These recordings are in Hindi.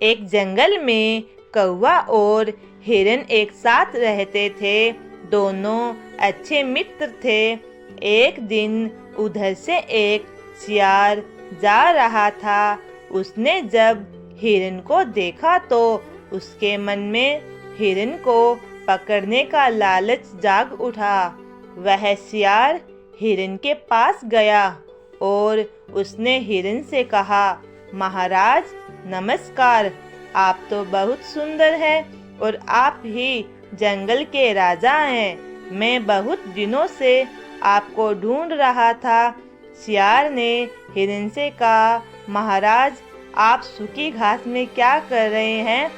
एक जंगल में कौवा और हिरन एक साथ रहते थे। दोनों अच्छे मित्र थे। एक दिन उधर से एक सियार जा रहा था। उसने जब हिरन को देखा तो उसके मन में हिरन को पकड़ने का लालच जाग उठा। वह सियार हिरन के पास गया और उसने हिरन से कहा, महाराज नमस्कार, आप तो बहुत सुंदर हैं और आप ही जंगल के राजा हैं। मैं बहुत दिनों से आपको ढूंढ रहा था। सियार ने हिरन से कहा, महाराज आप सूखी घास में क्या कर रहे हैं?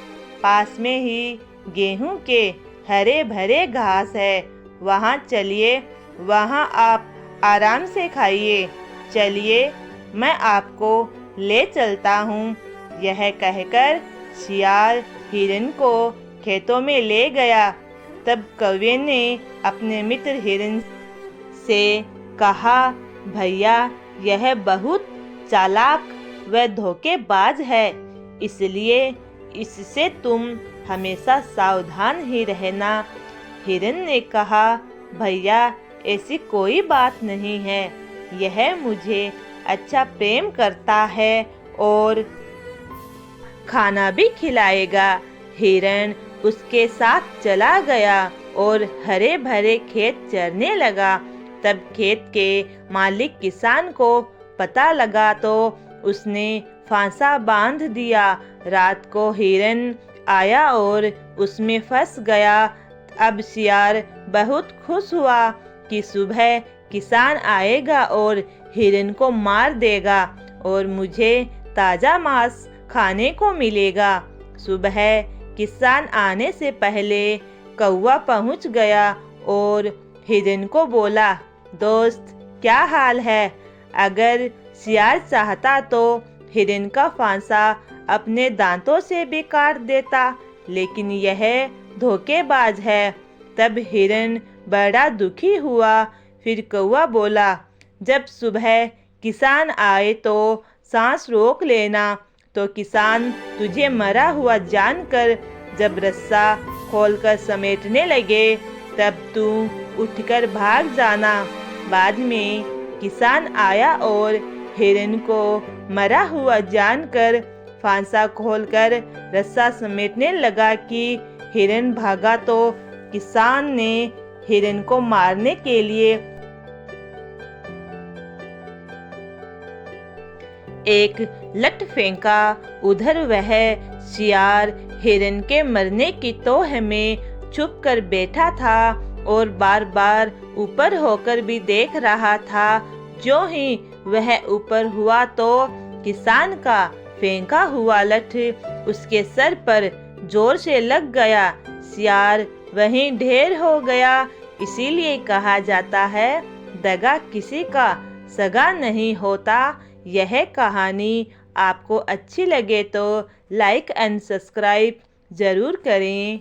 पास में ही गेहूं के हरे भरे घास है, वहाँ चलिए, वहाँ आप आराम से खाइए। चलिए मैं आपको ले चलता हूँ। यह कहकर सियार हिरन को खेतों में ले गया। तब कौवे ने अपने मित्र हिरन से कहा, भैया यह बहुत चालाक व धोखेबाज है, इसलिए इससे तुम हमेशा सावधान ही रहना। हिरन ने कहा, भैया ऐसी कोई बात नहीं है, यह मुझे अच्छा प्रेम करता है और खाना भी खिलाएगा। हिरन उसके साथ चला गया और हरे भरे खेत चरने लगा। तब खेत के मालिक किसान को पता लगा तो उसने फांसा बांध दिया। रात को हिरन आया और उसमें फंस गया। अब सियार बहुत खुश हुआ कि सुबह किसान आएगा और हिरन को मार देगा और मुझे ताज़ा मांस खाने को मिलेगा। सुबह किसान आने से पहले कौवा पहुंच गया और हिरन को बोला, दोस्त क्या हाल है? अगर सियार चाहता तो हिरन का फांसा अपने दांतों से भी काट देता, लेकिन यह धोखेबाज है। तब हिरन बड़ा दुखी हुआ। फिर कौवा बोला, जब सुबह किसान आए तो सांस रोक लेना। तो किसान तुझे मरा हुआ जानकर जब रस्सा खोलकर समेटने लगे तब तू उठकर भाग जाना। बाद में किसान आया और हिरन को मरा हुआ जानकर फांसा खोलकर रस्सा समेटने लगा कि हिरन भागा तो किसान ने हिरन को मारने के लिए एक लठ फेंका। उधर वह सियार हिरन के मरने की तौह में छुप कर बैठा था और बार बार ऊपर होकर भी देख रहा था। जो ही वह ऊपर हुआ तो किसान का फेंका हुआ लठ उसके सर पर जोर से लग गया। सियार वहीं ढेर हो गया। इसीलिए कहा जाता है, दगा किसी का सगा नहीं होता। यह कहानी आपको अच्छी लगे तो लाइक एंड सब्सक्राइब ज़रूर करें।